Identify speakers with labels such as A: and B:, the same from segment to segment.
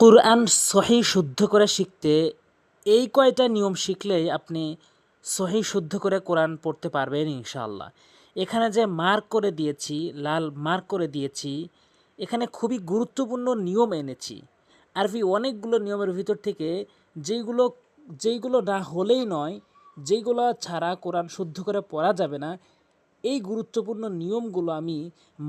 A: কুরআন সহি শুদ্ধ করে শিখতে এই কয়টা নিয়ম শিখলেই আপনি সহি শুদ্ধ করে কোরআন পড়তে পারবেন ইনশাআল্লাহ। এখানে যে মার্ক করে দিয়েছি, লাল মার্ক করে দিয়েছি, এখানে খুবই গুরুত্বপূর্ণ নিয়ম এনেছি। আরবি অনেকগুলো নিয়মের ভিতর থেকে যেইগুলো যেইগুলো না হলেই নয়, যেইগুলো ছাড়া কোরআন শুদ্ধ করে পড়া যাবে না, এই গুরুত্বপূর্ণ নিয়মগুলো আমি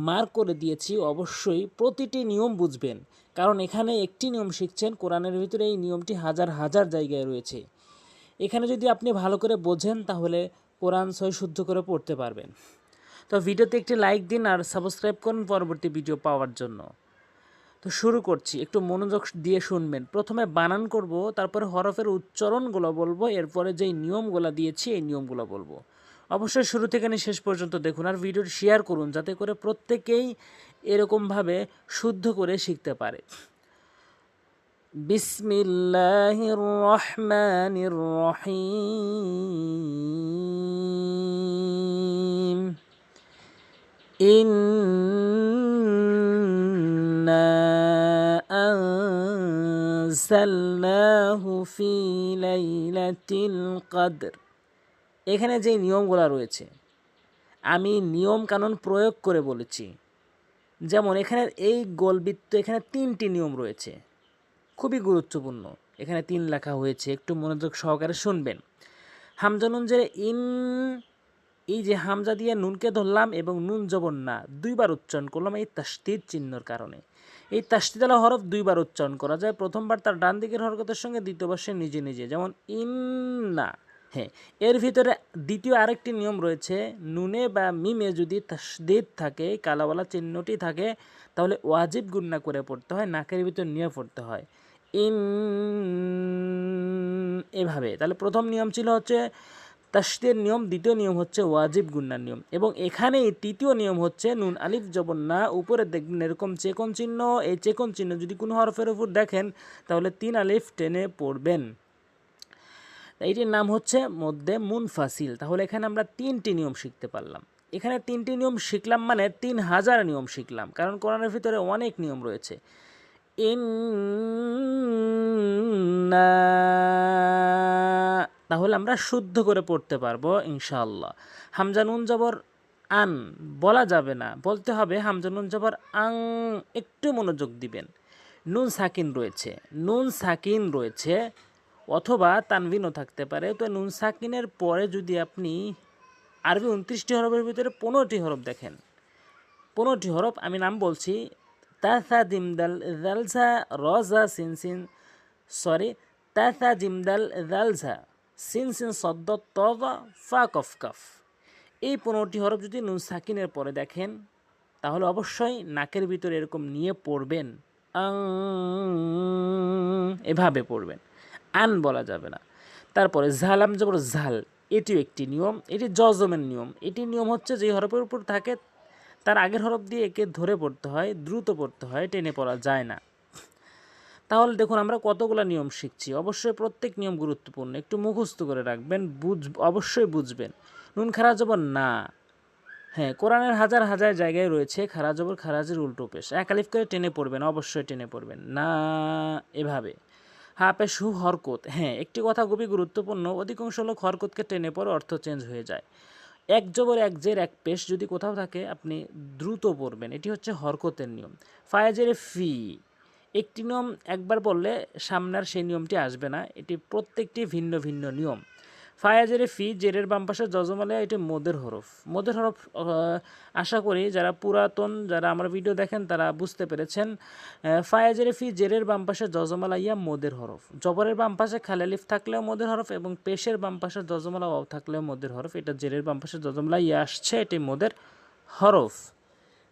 A: মার্ক করে দিয়েছি। অবশ্যই প্রতিটি নিয়ম বুঝবেন, কারণ এখানে একটি নিয়ম শিখছেন, কোরআনের ভিতরে এই নিয়মটি হাজার হাজার জায়গায় রয়েছে। এখানে যদি আপনি ভালো করে বোঝেন তাহলে কোরআন সহি শুদ্ধ করে পড়তে পারবেন। তো ভিডিওতে একটি লাইক দিন আর সাবস্ক্রাইব করুন পরবর্তী ভিডিও পাওয়ার জন্য। তো শুরু করছি, একটু মনোযোগ দিয়ে শুনবেন। প্রথমে বানান করব, তারপরে হরফের উচ্চারণগুলো বলবো, এরপরে যেই নিয়মগুলো দিয়েছি এই নিয়মগুলো বলবো। অবশ্যই শুরু থেকে নিয়ে শেষ পর্যন্ত দেখুন আর ভিডিওটি শেয়ার করুন, যাতে করে প্রত্যেকেই এরকমভাবে শুদ্ধ করে শিখতে পারে। বিসমিল্লাহির রহমানির রহিম। ইন্না আনজালনাহু ফি লাইলাতিল কদর। এখানে যে নিয়মগুলো রয়েছে আমি নিয়ম কানুন প্রয়োগ করে বলেছি। যেমন এখানে এই গোলবৃত্ত, এখানে 3টি নিয়ম রয়েছে, খুবই গুরুত্বপূর্ণ। এখানে 3 লেখা হয়েছে, একটু মনোযোগ সহকারে শুনবেন। হামজা নুন জেরে ইন, এই যে হামজা দিয়ে নুনকে ধরলাম এবং নুন জবর না 2বার উচ্চারণ করলাম এই তাসদীদ চিহ্নর কারণে। এই তাসদীদালা হরফ 2বার উচ্চারণ করা যায়, প্রথমবার তার ডান দিকের হরকতের সঙ্গে, দ্বিতীয়বার সে নিজে নিজে, যেমন ইন্না। হ্যাঁ, এর ভিতরে দ্বিতীয় আরেকটি নিয়ম রয়েছে, নুনে বা মিমে যদি তাসদীদ থাকে, কালাওয়ালা চিহ্নটি থাকে, তাহলে ওয়াজিব গুন্না করে পড়তে হয়, নাকের ভিতর নিয়ে পড়তে হয় ইন, এভাবে। তাহলে প্রথম নিয়ম ছিল হচ্ছে তাসদীদের নিয়ম, দ্বিতীয় নিয়ম হচ্ছে ওয়াজিব গুন্নার নিয়ম, এবং এখানে তৃতীয় নিয়ম হচ্ছে নুন আলিফ জবর না, উপরে দেখবেন এরকম চেকন চিহ্ন, এই চেকন চিহ্ন যদি কোনো হরফের উপর দেখেন তাহলে 3 আলিফ টেনে পড়বেন। এইটির নাম হচ্ছে মধ্যে মুনফাসিল। তাহলে এখানে আমরা 3টি নিয়ম শিখতে পারলাম। এখানে 3টি নিয়ম শিখলাম মানে 3000 নিয়ম শিখলাম, কারণ কোরআনের ভিতরে অনেক নিয়ম রয়েছে। ইন্না, তাহলে আমরা শুদ্ধ করে পড়তে পারবো ইনশাআল্লাহ। হামজা নুন জবর আন বলা যাবে না, বলতে হবে হামজা নুন জবর আং। একটু মনোযোগ দিবেন। নুন সাকিন রয়েছে, নুন সাকিন রয়েছে, অথবা তানবিনও থাকতে পারে। তো নুন সাকিনের পরে যদি আপনি আরবি 29টি হরফের ভিতরে 15টি হরফ দেখেন, 15টি হরফ আমি নাম বলছি, তাসা জিমদাল জালসা রজা সিন সিন, সরি, তাসা জিমদাল জালসা সিন সিন সদ্দ তজা ফা কফ কাফ। এই 15টি হরফ যদি নুন সাকিনের পরে দেখেন তাহলে অবশ্যই নাকের ভিতরে এরকম নিয়ে পড়বেন, আং, এভাবে পড়বেন, আন বলা যাবে না। তারপরে ঝালাম জবর ঝাল, এটিও একটি নিয়ম, এটি জজমের নিয়ম। এটির নিয়ম হচ্ছে যে হরফের উপর থাকে তার আগের হরফ দিয়ে একে ধরে পড়তে হয়, দ্রুত পড়তে হয়, টেনে পড়া যায় না। তাহলে দেখুন আমরা কতগুলো নিয়ম শিখছি। অবশ্যই প্রত্যেক নিয়ম গুরুত্বপূর্ণ, একটু মুখস্থ করে রাখবেন, অবশ্যই বুঝবেন। নুন খারা জবর না, হ্যাঁ, কোরআনের হাজার হাজার জায়গায় রয়েছে খারা জবর খারাজের উল্টো পেশ, এক আলিফ করে টেনে পড়বেন, অবশ্যই টেনে পড়বেন না, এভাবে। হাপে সু হরকত, হ্যাঁ, একটি কথা খুবই গুরুত্বপূর্ণ, অধিকাংশ লোক হরকতকে টেনে পড়ে অর্থ চেঞ্জ হয়ে যায়। এক জবর এক জের এক পেশ যদি কোথাও থাকে আপনি দ্রুত পড়বেন, এটি হচ্ছে হরকতের নিয়ম। ফায়াজের ফি, একটি নিয়ম একবার বললে সামনে আর সেই নিয়মটি আসবে না, এটি প্রত্যেকটি ভিন্ন ভিন্ন নিয়ম। ফায়াজের ফি, জেরের বাম পাশে জজমালে, এটি মদের হরফ। মদের হরফ আশা করি যারা পুরাতন, যারা আমার ভিডিও দেখেন তারা বুঝতে পেরেছেন। ফায়াজের ফি, জেরের বাম পাশে জজমালা ইয়া মদের হরফ। জবরের বাম পাশে খালেলিফ থাকলেও মদের হরফ, এবং পেশের বাম পাশে জজমালা ওয়াও থাকলেও মদের হরফ। এটা জেরের বাম পাশে জজমালা ইয়া আসছে, এটি মদের হরফ।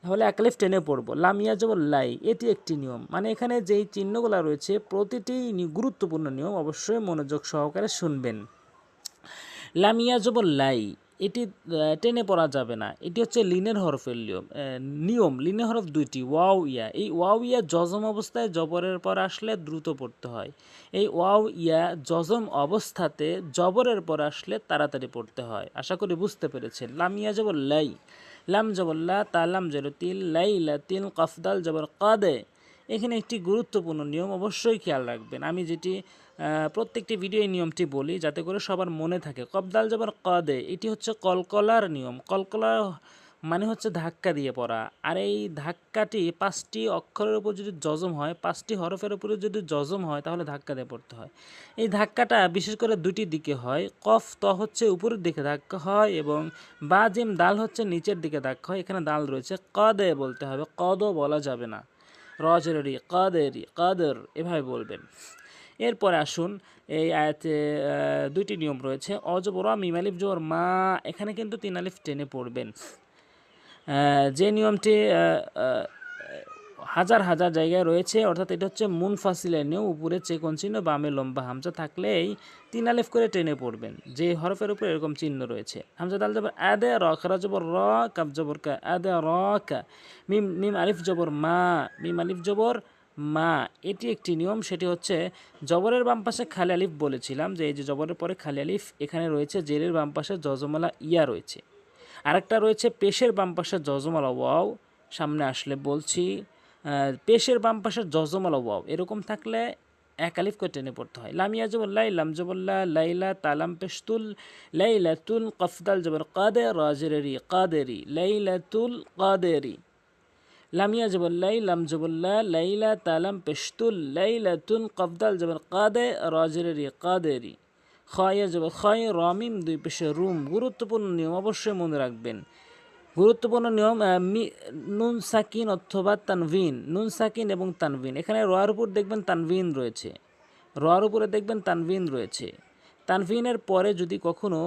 A: তাহলে এক আলিফ টেনে পড়বো। লামিয়া জবর লাই, এটি একটি নিয়ম, মানে এখানে যেই চিহ্নগুলো রয়েছে প্রতিটি গুরুত্বপূর্ণ নিয়ম, অবশ্যই মনোযোগ সহকারে শুনবেন। লামিয়া জবর লাই, এটি টেনে পড়া যাবে না, এটি হচ্ছে লিনের হরফের নিয়ম। লিনের হরফ 2টি, ওয়াও ইয়া। এই ওয়াও ইয়া জজম অবস্থায় জবরের পর আসলে দ্রুত পড়তে হয়। এই ওয়াও ইয়া জজম অবস্থাতে জবরের পর আসলে তাড়াতাড়ি পড়তে হয়। আশা করি বুঝতে পেরেছেন। লামিয়া জবর লাই, লাম জবর লা, তালাম জবর তিল, লাই লা তিল, কফদাল জবর কাদে, এখানে একটি গুরুত্বপূর্ণ নিয়ম অবশ্যই খেয়াল রাখবেন, আমি যেটি প্রত্যেকটি ভিডিও এই নিয়মটি বলি যাতে করে সবার মনে থাকে। কবদাল জবর কদে, এটি হচ্ছে কলকলার নিয়ম। কলকলা মানে হচ্ছে ধাক্কা দিয়ে পড়া, আর এই ধাক্কাটি 5টি অক্ষরের উপর যদি যজম হয়, 5টি হরফের উপরে যদি যজম হয় তাহলে ধাক্কা দিয়ে পড়তে হয়। এই ধাক্কাটা বিশেষ করে দুটি দিকে হয়, কফ ত হচ্ছে উপরের দিকে ধাক্কা হয় এবং বা জিম দাল হচ্ছে নিচের দিকে ধাক্কা হয়। এখানে দাল রয়েছে, কদে বলতে হবে, কদও বলা যাবে না। রজরেরি কাদেরি কাদের এভাবে বলবেন। এরপরে আসুন, এই আয়াতে দুইটি নিয়ম রয়েছে। অজবর মিম আলিফ জবর মা, এখানে কিন্তু 3 আলিফ টেনে পড়বেন। যে নিয়মটি হাজার হাজার জায়গায় রয়েছে, অর্থাৎ এটা হচ্ছে মুনফাসিলের নিয়ম। উপরে চেকন চিহ্ন, বামে লম্বা হামজা থাকলেই 3 আলিফ করে টেনে পড়বেন। যে হরফের উপর এরকম চিহ্ন রয়েছে, হামজা দাল জবর আদে, র খারা জবর র, কাব জবর কা, আদে র কা। মিম মিম আলিফ জবর মা, মিম আলিফ জবর মা, এটি একটি নিয়ম। সেটি হচ্ছে জবরের বাম পাশে খালি আলিফ বলেছিলাম, যে এই যে জবরের পরে খালি আলিফ এখানে রয়েছে, জেরের বাম পাশে যজমালা ইয়া রয়েছে। আরেকটা রয়েছে পেশের বাম পাশে যজমালা ওয়াও, সামনে আসলে বলছি। পেশের বাম পাশে যজমালা ওয়াও এরকম থাকলে 1 আলিফ করে টেনে পড়তে হয়। লামিয়া জবল্লা, লাম জবল্লা, লাইলা, তালাম পেশতুল, লাইলাতুল, কফদাল জবর কাদে, রাজেরি কাদেরি, লাইলাতুল কাদেরি। লামিয়া জবল্লাই, লাম জবল্লা, লাইলা, তালাম পেশতুল, লাইলাতুল, কফদাল জবর কাদে, রাজেরি কাদেরি। খয়া জবর খয়, রমিম 2 পেশে রুম। গুরুত্বপূর্ণ নিয়ম অবশ্যই মনে রাখবেন। গুরুত্বপূর্ণ নিয়ম, নুন সাকিন অথবা তানভিন, নুন সাকিন এবং তানভিন। এখানে রয়ের উপর দেখবেন তানভিন রয়েছে, রয়ের উপরে দেখবেন তানভিন রয়েছে। তানভিনের পরে যদি কখনো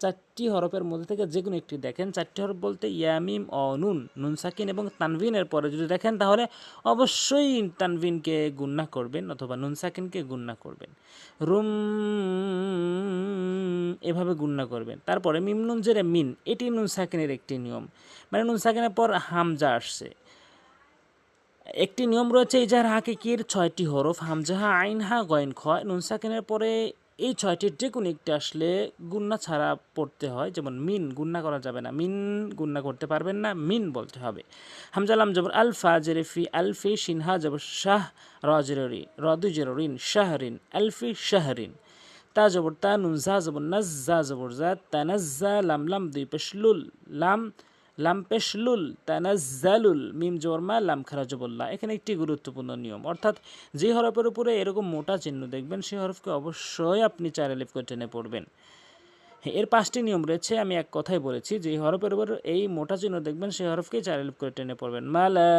A: 4টি হরফের মধ্যে থেকে যে কোনো একটি দেখেন, 4টি হরফ বলতে ইয়ামিম অ নুন, নুন সাকিন এবং তানভিনের পরে যদি দেখেন তাহলে অবশ্যই তানভিনকে গুণনা করবেন অথবা নুন সাকিনকে গুণনা করবেন। রুম এভাবে গুণনা করবেন। তারপরে মিম নুন জেরে মিন, এটি নুন সাকিনের একটি নিয়ম, মানে নুন সাকিনের পর হামজা আসছে। একটি নিয়ম রয়েছে ইজাহার হাকিকির 6টি হরফ, হামজাহা, আইন হা, গয়েন খ। নুন সাকিনের পরে এই 6টির যে কোনো একটি আসলে গুন্না ছাড়া পড়তে হয়। যেমন মিন গুন্না করা যাবে না, মিন গুন্না করতে পারবেন না, মিন বলতে হবে। হামজালাম জবর আলফা, জেরেফি আলফি, সিনহা জবর শাহ, রজরি রদু জেরিন, শাহরিন, আলফি শাহরিন। তা জবর তা, নুন জা জবর নাজ, জা জবর জা, তানাজ্জা, লাম লাম 2 পেশলুল, লাম লাম পেশলুল, তানাজ্জালুল, মিম জবর মা, লাম খারা জবল্লা। এখানে একটি গুরুত্বপূর্ণ নিয়ম, অর্থাৎ যে হরফের উপরে এরকম মোটা চিহ্ন দেখবেন সেই হরফকে অবশ্যই আপনি 4 আলিফ করে টেনে পড়বেন। এর 5টি নিয়ম রয়েছে, আমি এক কথাই বলেছি। যে হরফের উপর এই মোটা চিহ্ন দেখবেন সেই হরফকে 4 আলিফ করে টেনে পড়বেন। মালা,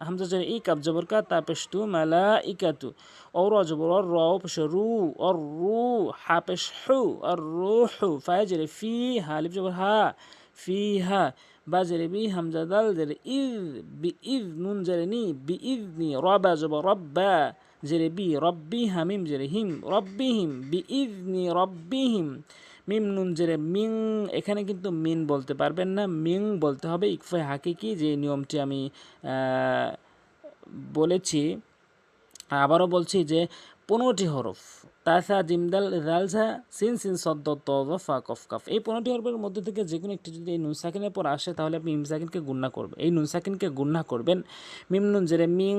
A: হামজা জের ই, কাব জবর কা, তা পেশ তু, মালা ইকাতু। অর জবর অর, র পেশ রু, অর রু, হা পেশ হু, অর রুহু। ফায়া জের ফি, হা আলিফ জবর হা, ফিহা। বা জেরে বি, হামজা দাল জেরে ইজ, বি ইজ, নুন জেরে নি, বি ইজনি। রবা জবর রব্বা, জেরে বি, রব্বি, হামিম জেরে হিম, রব্বিহিম, বি ইজনি রব্বিহিম। মিম নুন জেরে মিং, এখানে কিন্তু মিন বলতে পারবেন না, মিং বলতে হবে। ইকফা হাকিকি যে নিয়মটি আমি বলেছি, আবারও বলছি যে 15টি হরফ, তাসা, জিমদাল, রালসা, সিন সিন সদ্দ তজ ফা কফ কাফ, এই 15টি হরফের মধ্যে থেকে যে কোনো একটি যদি এই নুন সাকিনের পর আসে তাহলে আপনি মিম সাকিনকে গুণনা করবেন, এই নুন সাকিনকে গুণনা করবেন। মিম নুন জেরে মিং,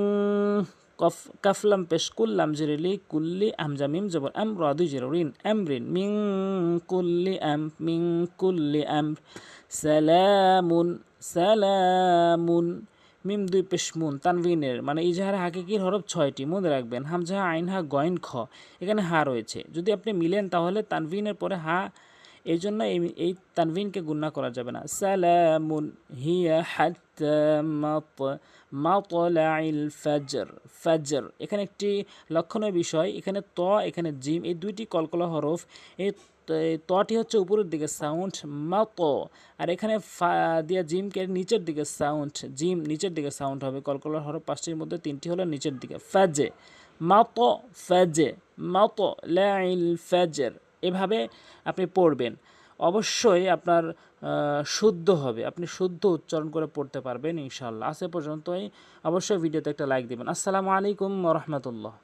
A: কফ কাফলাম পেশ কুল্লাম জেরে লি, কুল্লি, হামজা মিম জবর আম, রাদু জেরে রিন, আমরিন, মিং কুল্লি আম, মিং কুল্লি আম। সালামুন, সালামুন। মিম 2 পেশ মুন, তানভিনের মানে ইজাহার হাকিকির হরফ 6টি, মনে রাখবেন। হামজাহা, আইন হা, গয়েন খ, এখানে হা রয়েছে। যদি আপনি মিলেন তাহলে তানভিনের পরে হা, এই জন্য এই তানভিনকে গুণনা করা যাবে না। সালামুন হিয়া হাত্তা মাতলাইল ফাজর, ফাজর। এখানে একটি লক্ষণীয় বিষয়, এখানে ত, এখানে জিম, এই 2টি কলকলা হরফ। এই তটি হচ্ছে উপরের দিকে সাউন্ড, মাত, আর এখানে ফা দিয়া জিমকে নিচের দিকে সাউন্ড, জিম নিচের দিকে সাউন্ড হবে। কলকলার হরফ 5টির মধ্যে 3টি হলো নিচের দিকে। ফাজে, মাত, ফাজে, মাত লাইল ফাজর, এভাবে আপনি পড়বেন। অবশ্যই আপনার শুদ্ধ হবে, আপনি শুদ্ধ উচ্চারণ করে পড়তে পারবেন ইনশাআল্লাহ। আজ এ পর্যন্তই। অবশ্যই ভিডিওতে একটা লাইক দিবেন। আসসালামু আলাইকুম ওয়া রাহমাতুল্লাহ।